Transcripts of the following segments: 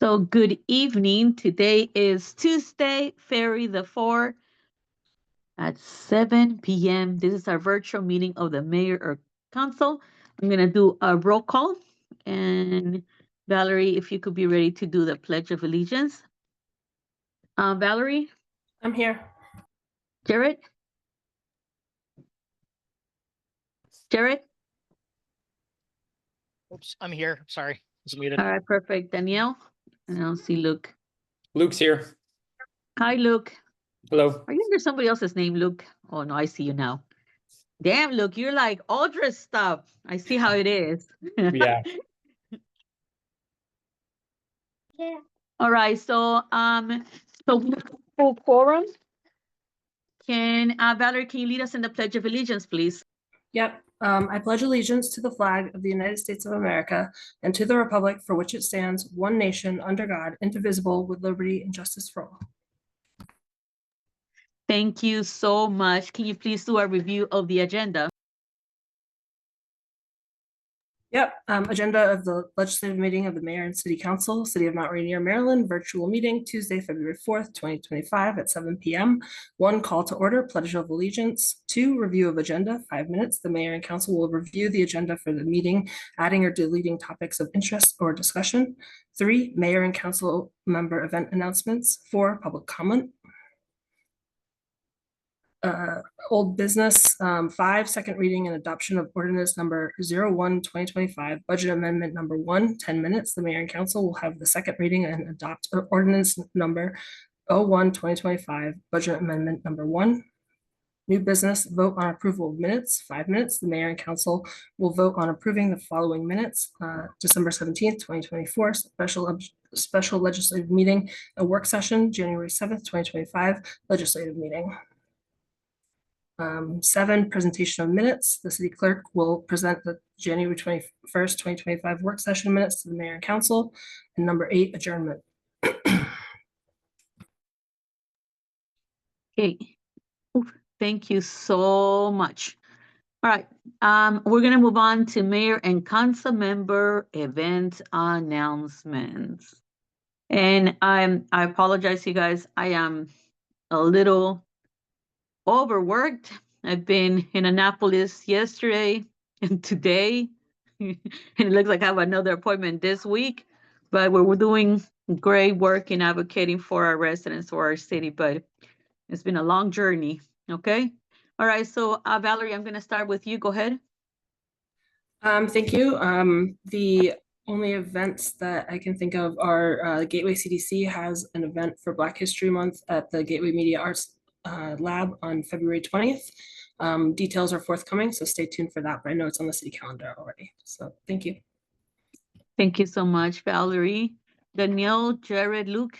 So good evening. Today is Tuesday, February the 4th at 7 p.m. This is our virtual meeting of the mayor or council. I'm going to do a roll call. And Valerie, if you could be ready to do the Pledge of Allegiance. Valerie? I'm here. Jared? Jared? Oops, I'm here. Sorry, I was muted. All right, perfect. Danielle? And I don't see Luke. Luke's here. Hi, Luke. Hello. Are you under somebody else's name, Luke? Oh, no, I see you now. Damn, Luke, you're like all dressed up. I see how it is. Yeah. Yeah. All right, so full quorum. Can Valerie, can you lead us in the Pledge of Allegiance, please? Yep. I pledge allegiance to the flag of the United States of America and to the republic for which it stands, one nation, under God, indivisible, with liberty and justice for all. Thank you so much. Can you please do a review of the agenda? Yep. Agenda of the legislative meeting of the mayor and city council, city of Mount Rainier, Maryland, virtual meeting Tuesday, February 4th, 2025 at 7 p.m. 1, call to order, pledge of allegiance. 2, review of agenda, 5 minutes. The mayor and council will review the agenda for the meeting, adding or deleting topics of interest or discussion. 3, mayor and council member event announcements. 4, public comment. Old business. 5, second reading and adoption of ordinance number 01/2025, budget amendment number 1, 10 minutes. The mayor and council will have the second reading and adopt ordinance number 01/2025, budget amendment number 1. New business, vote on approval of minutes, 5 minutes. The mayor and council will vote on approving the following minutes. December 17th, 2024, special legislative meeting, a work session, January 7th, 2025, legislative meeting. 7, presentation of minutes. The city clerk will present the January 21st, 2025 work session minutes to the mayor and council. And number 8, adjournment. Okay. Thank you so much. All right. We're going to move on to mayor and council member event announcements. And I apologize, you guys. I am a little overworked. I've been in Annapolis yesterday and today, and it looks like I have another appointment this week, but we're doing great work in advocating for our residents or our city, but it's been a long journey. Okay. All right. So Valerie, I'm going to start with you. Go ahead. Thank you. The only events that I can think of are Gateway CDC has an event for Black History Month at the Gateway Media Arts Lab on February 20th. Details are forthcoming, so stay tuned for that, but I know it's on the city calendar already. So thank you. Thank you so much, Valerie. Danielle, Jared, Luke.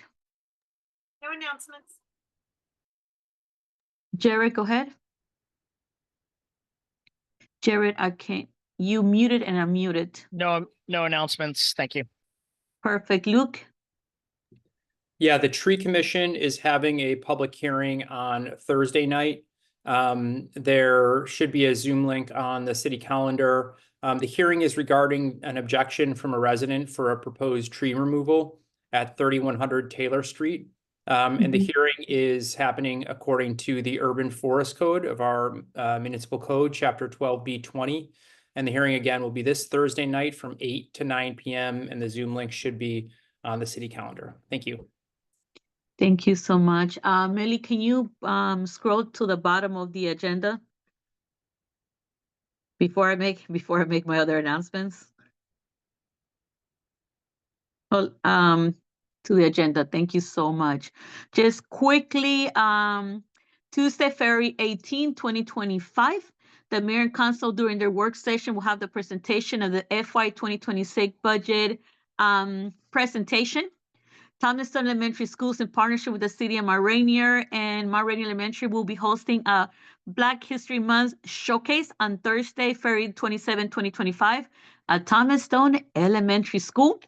No announcements. Jared, go ahead. Jared, I can't. You muted and I'm muted. No announcements. Thank you. Perfect. Luke. Yeah, the Tree Commission is having a public hearing on Thursday night. There should be a Zoom link on the city calendar. The hearing is regarding an objection from a resident for a proposed tree removal at 3100 Taylor Street. And the hearing is happening according to the Urban Forest Code of our Municipal Code, Chapter 12B20. And the hearing again will be this Thursday night from 8 to 9 p.m. And the Zoom link should be on the city calendar. Thank you. Thank you so much. Melly, can you scroll to the bottom of the agenda before I make my other announcements? Well, to the agenda. Thank you so much. Just quickly, Tuesday, February 18, 2025, the mayor and council during their work session will have the presentation of the FY 2026 budget presentation. Thomaston Elementary Schools, in partnership with the city of Rainier and Rainier Elementary, will be hosting a Black History Month showcase on Thursday, February 27, 2025 at Thomaston Elementary School.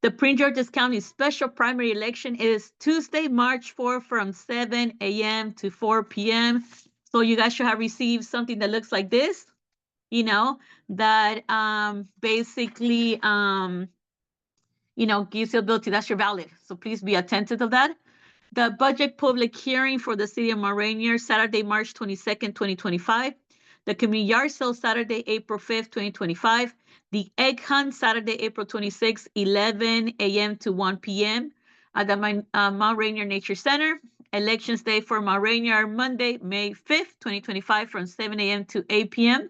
The Prince George's County special primary election is Tuesday, March 4 from 7 a.m. to 4 p.m. So you guys should have received something that looks like this, that basically gives you ability, that's your ballot. So please be attentive of that. The budget public hearing for the city of Mount Rainier, Saturday, March 22nd, 2025. The community yard sale, Saturday, April 5th, 2025. The egg hunt, Saturday, April 26th, 11 a.m. to 1 p.m. at the Mount Rainier Nature Center. Elections Day for Mount Rainier, Monday, May 5th, 2025, from 7 a.m. to 8 p.m.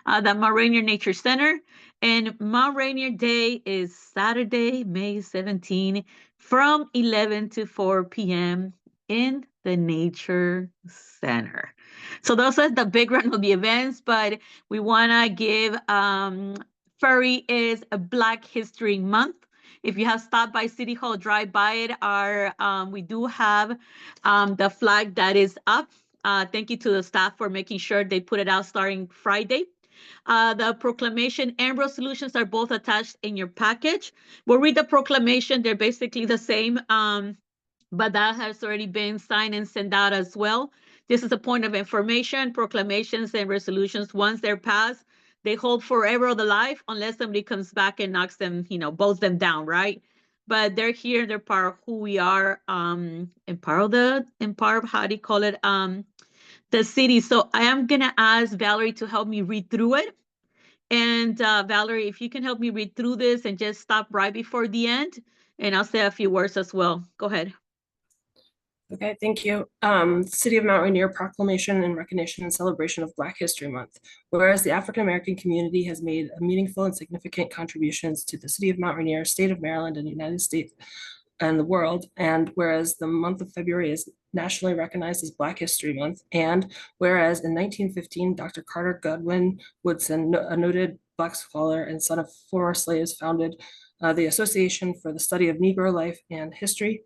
at the Mount Rainier Nature Center. And Mount Rainier Day is Saturday, May 17, from 11 to 4 p.m. in the Nature Center. So those are the big run of the events, but we want to give February is a Black History Month. If you have stopped by City Hall, drive by it. We do have the flag that is up. Thank you to the staff for making sure they put it out starting Friday. The proclamation and resolutions are both attached in your package. We'll read the proclamation. They're basically the same, but that has already been signed and sent out as well. This is a point of information. Proclamations and resolutions, once they're passed, they hold forever of the life unless somebody comes back and knocks them, bolts them down, right? But they're here, they're part of who we are, and part of how do you call it, the city. So I am gonna ask Valerie to help me read through it. And Valerie, if you can help me read through this and just stop right before the end, and I'll say a few words as well. Go ahead. Okay, thank you. City of Mount Rainier proclamation in recognition and celebration of Black History Month. Whereas the African-American community has made meaningful and significant contributions to the city of Mount Rainier, state of Maryland, and the United States and the world, and whereas the month of February is nationally recognized as Black History Month, and whereas in 1915, Dr. Carter Goodwin Woodson, a noted Black scholar and son of former slaves, founded the Association for the Study of Negro Life and History,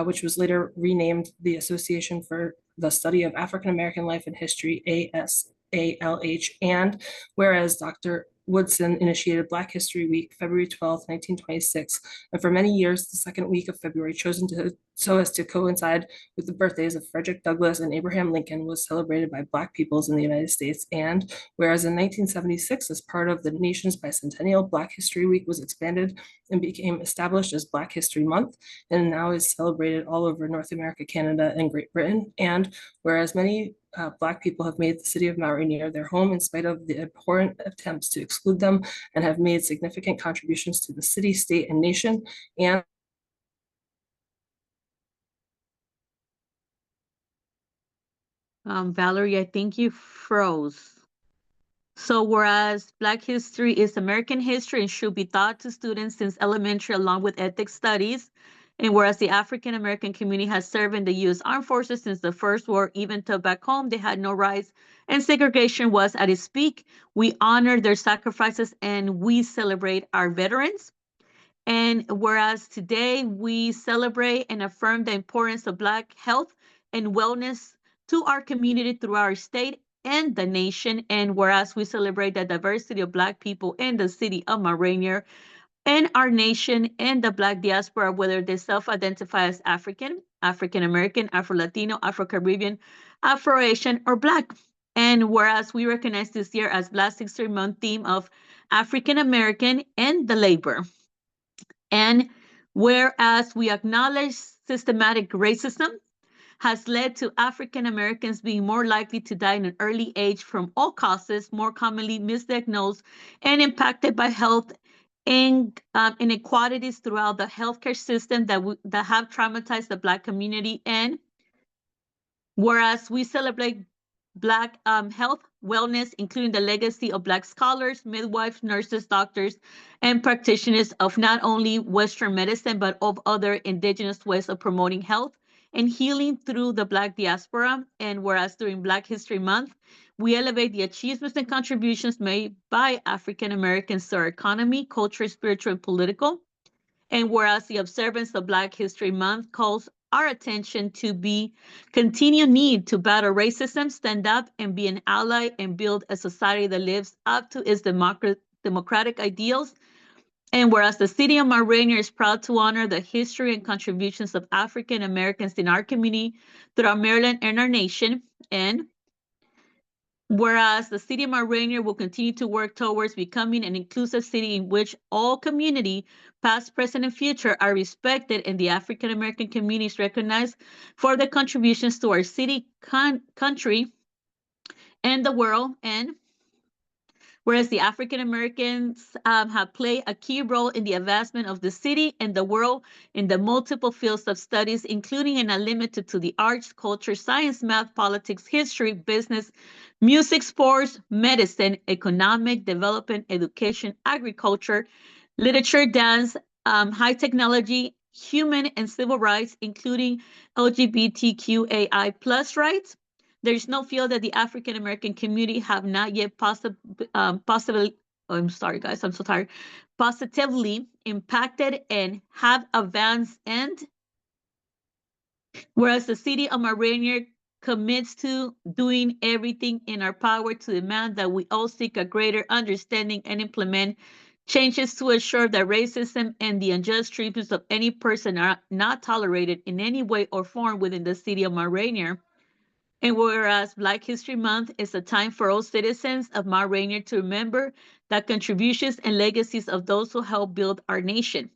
which was later renamed the Association for the Study of African American Life and History, ASALH, and whereas Dr. Woodson initiated Black History Week, February 12, 1926, and for many years, the second week of February, chosen so as to coincide with the birthdays of Frederick Douglass and Abraham Lincoln, was celebrated by Black peoples in the United States. And whereas in 1976, as part of the nation's bicentennial, Black History Week was expanded and became established as Black History Month, and now is celebrated all over North America, Canada, and Great Britain. And whereas many Black people have made the city of Mount Rainier their home in spite of the abhorrent attempts to exclude them, and have made significant contributions to the city, state, and nation. And Valerie, I think you froze. So whereas Black history is American history and should be taught to students since elementary along with ethics studies, and whereas the African American community has served in the U.S. Armed Forces since the First War, even till back home, they had no rights and segregation was at its peak, we honor their sacrifices and we celebrate our veterans. And whereas today we celebrate and affirm the importance of Black health and wellness to our community through our state and the nation, and whereas we celebrate the diversity of Black people in the city of Mount Rainier and our nation and the Black diaspora, whether they self-identify as African, African-American, Afro-Latino, Afro-Caribbean, Afro-Asian, or Black. And whereas we recognize this year as Black History Month theme of African-American and the labor. And whereas we acknowledge systematic racism has led to African Americans being more likely to die in an early age from all causes, more commonly misdiagnosed and impacted by health inequalities throughout the healthcare system that have traumatized the Black community. And whereas we celebrate Black health, wellness, including the legacy of Black scholars, midwives, nurses, doctors, and practitioners of not only Western medicine, but of other indigenous ways of promoting health and healing through the Black diaspora. And whereas during Black History Month, we elevate the achievements and contributions made by African Americans to our economy, culture, spiritual, and political. And whereas the observance of Black History Month calls our attention to the continued need to battle racism, stand up and be an ally, and build a society that lives up to its democratic ideals. And whereas the city of Mount Rainier is proud to honor the history and contributions of African Americans in our community throughout Maryland and our nation. And Whereas the city of Mount Rainier will continue to work towards becoming an inclusive city in which all community, past, present, and future, are respected and the African American community is recognized for their contributions to our city, country, and the world. And whereas the African Americans have played a key role in the advancement of the city and the world in the multiple fields of studies, including and not limited to the arts, culture, science, math, politics, history, business, music, sports, medicine, economic development, education, agriculture, literature, dance, high technology, human and civil rights, including LGBTQAI plus rights. There is no field that the African American community have not yet possibly, I'm sorry guys, I'm so tired, positively impacted and have advanced. And whereas the city of Mount Rainier commits to doing everything in our power to demand that we all seek a greater understanding and implement changes to ensure that racism and the unjust treatment of any person are not tolerated in any way or form within the city of Mount Rainier. And whereas Black History Month is a time for all citizens of Mount Rainier to remember the contributions and legacies of those who helped build our nation,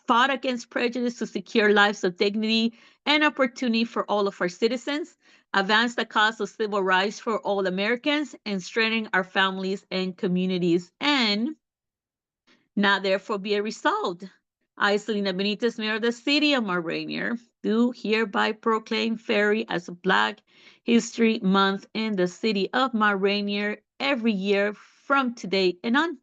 fought against prejudice to secure lives of dignity and opportunity for all of our citizens, advanced the cause of civil rights for all Americans, and strengthen our families and communities. And now therefore be it resolved. I, Selena Benitez, Mayor of the City of Mount Rainier, do hereby proclaim Ferry as Black History Month in the city of Mount Rainier every year from today and on.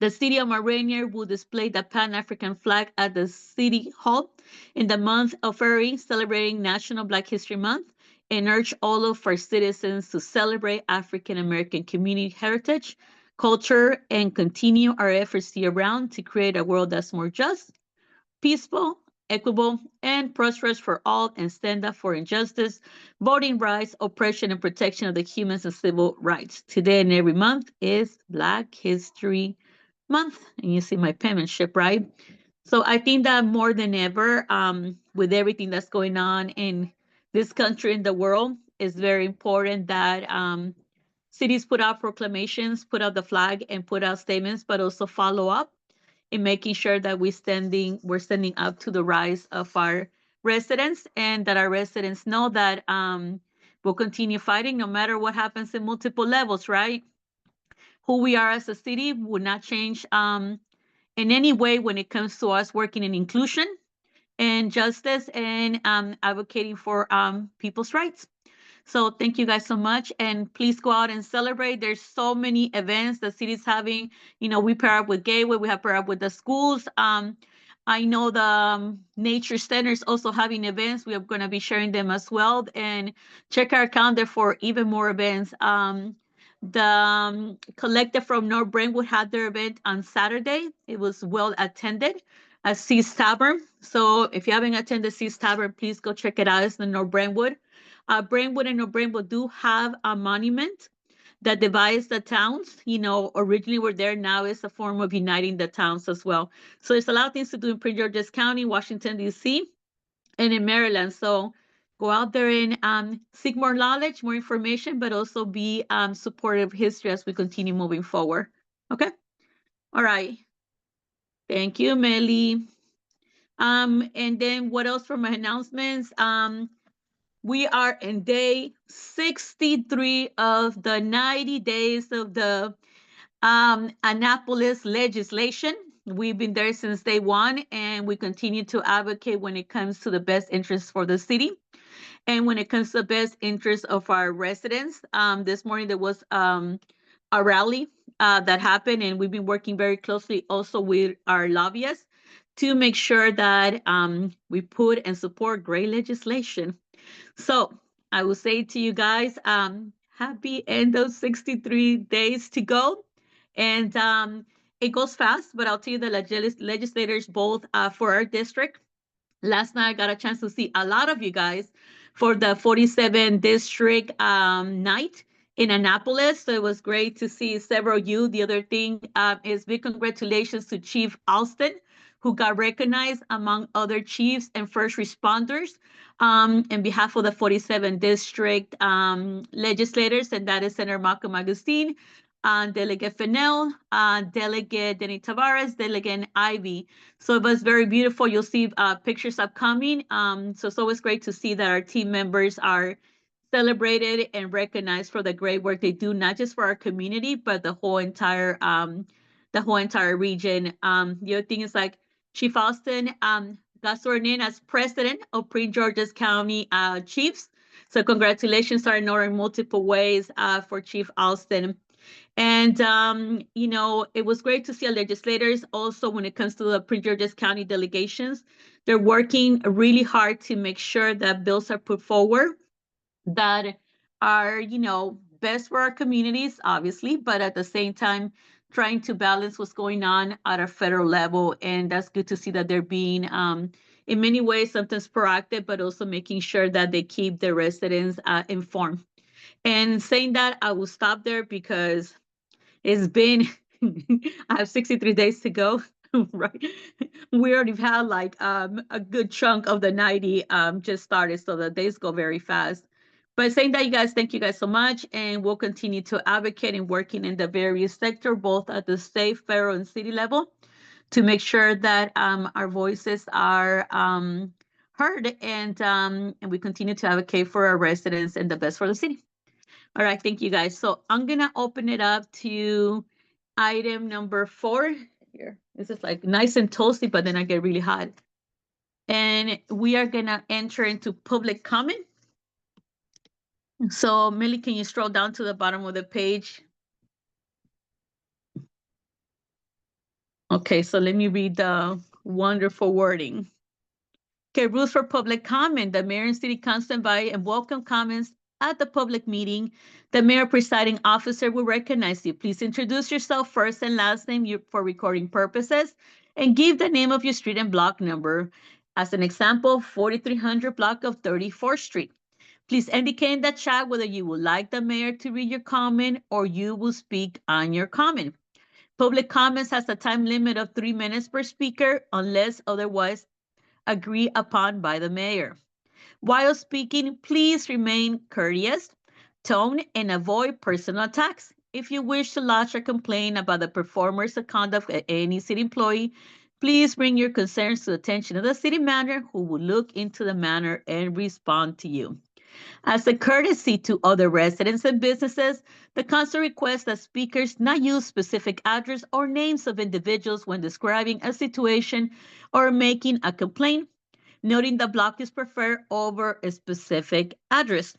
The city of Mount Rainier will display the Pan-African flag at the City Hall in the month of February, celebrating National Black History Month, and urge all of our citizens to celebrate African American community heritage, culture, and continue our efforts year round to create a world that's more just, peaceful, equitable, and prosperous for all, and stand up for injustice, voting rights, oppression, and protection of the human and civil rights. Today and every month is Black History Month. And you see my penmanship, right? So I think that more than ever, with everything that's going on in this country and the world, it's very important that cities put out proclamations, put out the flag, and put out statements, but also follow up in making sure that we're standing up to the rise of our residents, and that our residents know that we'll continue fighting no matter what happens in multiple levels, right? Who we are as a city will not change in any way when it comes to us working in inclusion and justice and advocating for people's rights. So thank you guys so much, and please go out and celebrate. There's so many events the city's having. You know, we pair up with Gateway, we have pair up with the schools. I know the nature center is also having events. We are going to be sharing them as well, and check our calendar for even more events. The collective from North Brentwood had their event on Saturday. It was well attended at C's Tavern. So if you haven't attended C's Tavern, please go check it out. It's in North Brentwood. Brentwood and North Brentwood do have a monument that divides the towns. You know, originally were there, now it's a form of uniting the towns as well. So there's a lot of things to do in Prince George's County, Washington, D.C., and in Maryland. So go out there and seek more knowledge, more information, but also be supportive of history as we continue moving forward. Okay? All right. Thank you, Melly. And then what else for my announcements? We are in day 63 of the 90 days of the Annapolis legislation. We've been there since day one, and we continue to advocate when it comes to the best interests for the city. And when it comes to the best interest of our residents, this morning there was a rally that happened, and we've been working very closely also with our lobbyists to make sure that we put and support great legislation. So I will say to you guys, happy end of 63 days to go. And it goes fast, but I'll tell you the legislators both for our district. Last night I got a chance to see a lot of you guys for the 47 district night in Annapolis. So it was great to see several of you. The other thing is big congratulations to Chief Alston, who got recognized among other chiefs and first responders on behalf of the 47 district legislators, and that is Senator Malcolm Agustin, Delegate Fennell, Delegate Denny Tavares, Delegate Ivy. So it was very beautiful. You'll see pictures upcoming. So it's always great to see that our team members are celebrated and recognized for the great work they do, not just for our community, but the whole entire region. The other thing is like Chief Austin got sworn in as president of Prince George's County Chiefs. So congratulations are in order in multiple ways for Chief Austin. And, you know, it was great to see our legislators also when it comes to the Prince George's County delegations. They're working really hard to make sure that bills are put forward that are, you know, best for our communities, obviously, but at the same time, trying to balance what's going on at a federal level. And that's good to see that they're being, in many ways, sometimes proactive, but also making sure that they keep their residents informed. And saying that, I will stop there because it's been, I have 63 days to go, right? We already had like a good chunk of the 90 just started, so the days go very fast. But saying that, you guys, thank you guys so much, and we'll continue to advocate and working in the various sectors, both at the state, federal, and city level, to make sure that our voices are heard, and we continue to advocate for our residents and the best for the city. All right, thank you guys. So I'm gonna open it up to item number 4 here. This is like nice and toasty, but then I get really hot. And we are gonna enter into public comment. So Millie, can you scroll down to the bottom of the page? Okay, so let me read the wonderful wording. Okay, rules for public comment. The mayor and city council invite and welcome comments at the public meeting. The mayor presiding officer will recognize you. Please introduce yourself first and last name for recording purposes and give the name of your street and block number. As an example, 4300 block of 34th Street. Please indicate in the chat whether you would like the mayor to read your comment or you will speak on your comment. Public comments has a time limit of 3 minutes per speaker unless otherwise agreed upon by the mayor. While speaking, please remain courteous, tone, and avoid personal attacks. If you wish to lodge a complaint about the performance or conduct of any city employee, please bring your concerns to the attention of the city manager, who will look into the matter and respond to you. As a courtesy to other residents and businesses, the council requests that speakers not use specific address or names of individuals when describing a situation or making a complaint, noting the block is preferred over a specific address.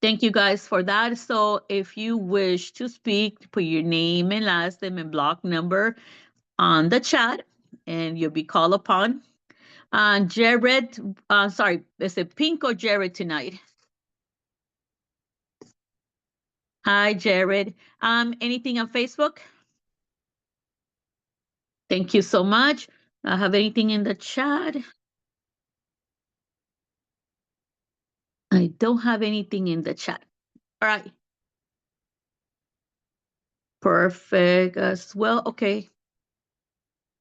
Thank you guys for that. So if you wish to speak, put your name and last name and block number on the chat and you'll be called upon. Jared, sorry, is it Pink or Jared tonight? Hi, Jared. Anything on Facebook? Thank you so much. Have anything in the chat? I don't have anything in the chat. All right. Perfect as well. Okay.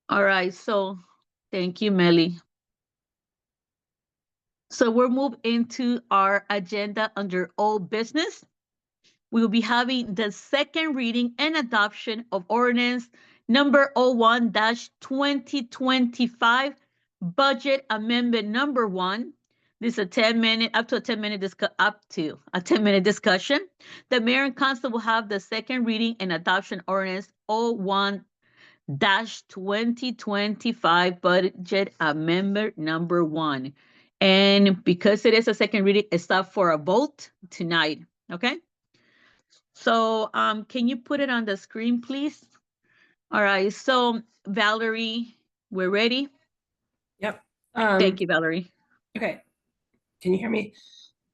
All right. So thank you, Melly. So we'll move into our agenda under old business. We will be having the second reading and adoption of ordinance number 01-2025, budget amendment number 1. This is a 10-minute, up to a 10-minute discussion. The mayor and council will have the second reading and adoption ordinance 01-2025, budget amendment number 1. And because it is a second reading, it's up for a vote tonight, okay? So can you put it on the screen, please? All right, so Valerie, we're ready? Yep. Thank you, Valerie. Okay. Can you hear me?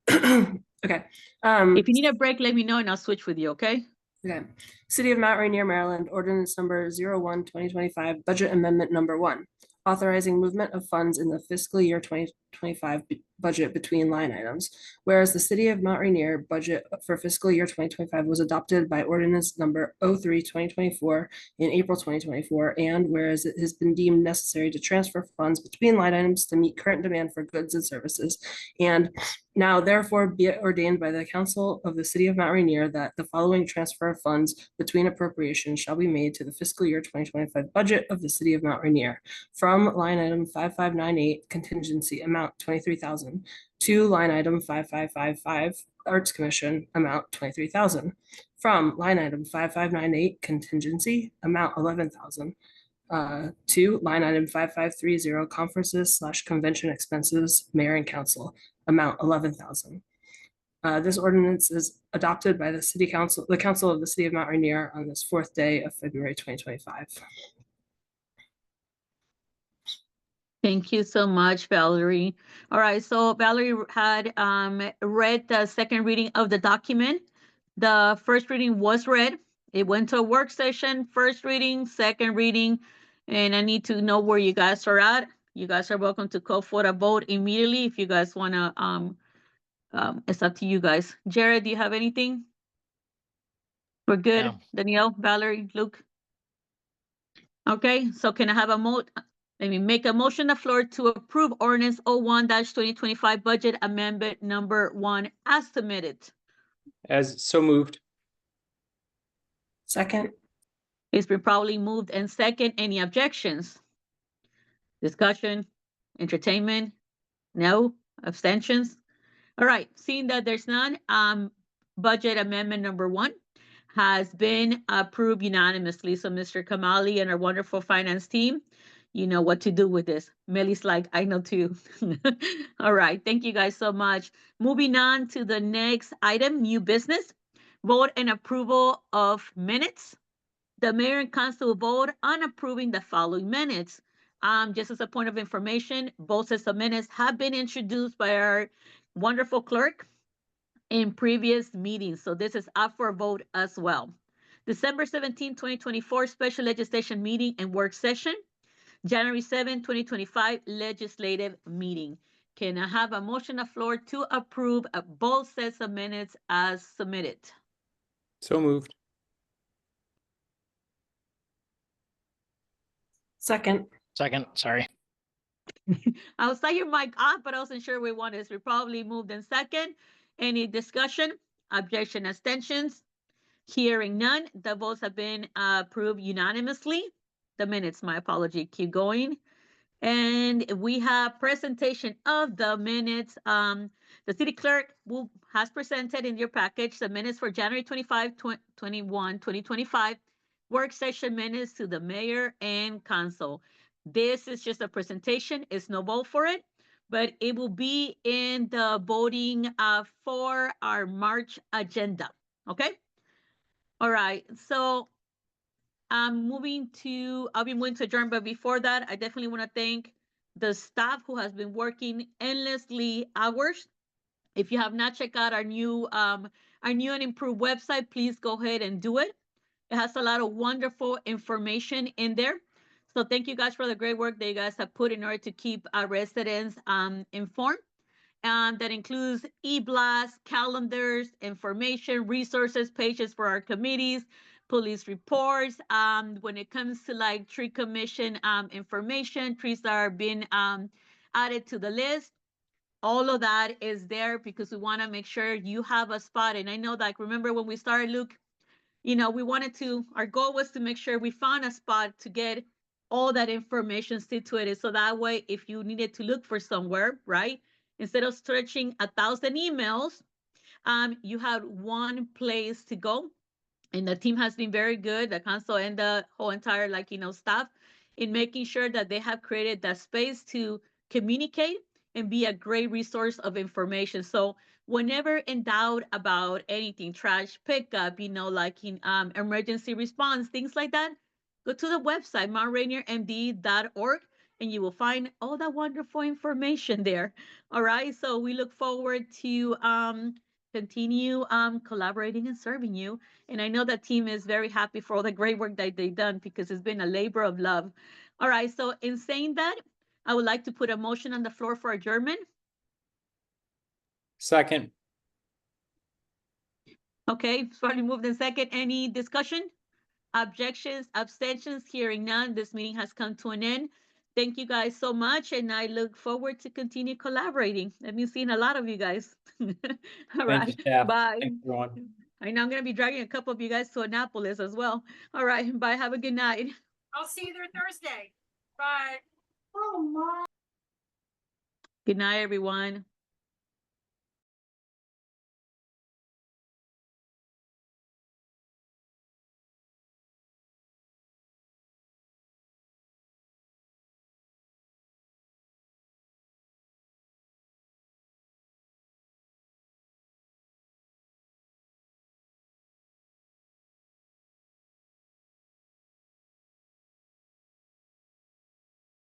Okay. If you need a break, let me know and I'll switch with you, okay? Okay. City of Mount Rainier, Maryland, ordinance number 01-2025, budget amendment number 1, authorizing movement of funds in the fiscal year 2025 2025 budget between line items. Whereas the City of Mount Rainier budget for fiscal year 2025 was adopted by ordinance number 03/2024 in April 2024, and whereas it has been deemed necessary to transfer funds between line items to meet current demand for goods and services. And now therefore be it ordained by the Council of the City of Mount Rainier that the following transfer of funds between appropriations shall be made to the fiscal year 2025 budget of the City of Mount Rainier. From line item 5598 contingency amount 23,000 to line item 5555 Arts Commission amount 23,000. From line item 5598 contingency amount 11,000 to line item 5530 conferences/convention expenses, mayor and council amount 11,000. This ordinance is adopted by the council of the City of Mount Rainier on this 4th day of February 2025. Thank you so much, Valerie. All right, so Valerie had read the second reading of the document. The first reading was read. It went to a work session, first reading, second reading, and I need to know where you guys are at. You guys are welcome to call for a vote immediately if you guys want to. It's up to you guys. Jared, do you have anything? We're good. No. Danielle, Valerie, Luke. Okay, so can I have let me make a motion on the floor to approve ordinance 01-2025 budget amendment number 1 as submitted. As so moved. Second. It's been probably moved and second. Any objections? Discussion, entertainment? No, abstentions? All right, seeing that there's none, budget amendment number 1 has been approved unanimously. So Mr. Kamali and our wonderful finance team, you know what to do with this. Millie's like, I know too. All right, thank you guys so much. Moving on to the next item, new business. Vote and approval of minutes. The mayor and council will vote on approving the following minutes. Just as a point of information, both sets of minutes have been introduced by our wonderful clerk in previous meetings. So this is up for a vote as well. December 17, 2024, special legislation meeting and work session. January 7, 2025, legislative meeting. Can I have a motion on the floor to approve both sets of minutes as submitted? So moved. Second. Second, sorry. I will say your mic off, but I wasn't sure we wanted this. We probably moved in second. Any discussion, objection, abstentions? Hearing none, the votes have been approved unanimously. The minutes, my apology, keep going. And we have presentation of the minutes. The city clerk has presented in your package the minutes for January 25, 2025, work session minutes to the mayor and council. This is just a presentation. It's no vote for it, but it will be in the voting for our March agenda. Okay. All right. So I'll be moving to adjourn, but before that, I definitely want to thank the staff who has been working endlessly hours. If you have not checked out our new and improved website, please go ahead and do it. It has a lot of wonderful information in there. So thank you guys for the great work that you guys have put in order to keep our residents informed. That includes e-blasts, calendars, information, resources, pages for our committees, police reports. When it comes to like tree commission information, trees that are being added to the list, all of that is there because we want to make sure you have a spot. And I know that, remember when we started, Luke, you know, our goal was to make sure we found a spot to get all that information situated. So that way, if you needed to look for somewhere, right, instead of searching 1,000 emails, you had one place to go. And the team has been very good, the council and the whole entire, staff, in making sure that they have created that space to communicate and be a great resource of information. So whenever in doubt about anything, trash pickup, emergency response, things like that, go to the website, mountrainiermd.org, and you will find all that wonderful information there. All right, so we look forward to continue collaborating and serving you. And I know that team is very happy for all the great work that they've done because it's been a labor of love. All right, so in saying that, I would like to put a motion on the floor for adjournment. Second. Okay, it's probably moved in second. Any discussion? Objections, abstentions, hearing none. This meeting has come to an end. Thank you guys so much, and I look forward to continue collaborating. I've been seeing a lot of you guys. All Thank right, you, staff. bye. Thanks, everyone. I know I'm gonna be dragging a couple of you guys to Annapolis as well. All right, bye. Have a good night. I'll see you there Thursday. Bye. Oh, my. Good night, everyone.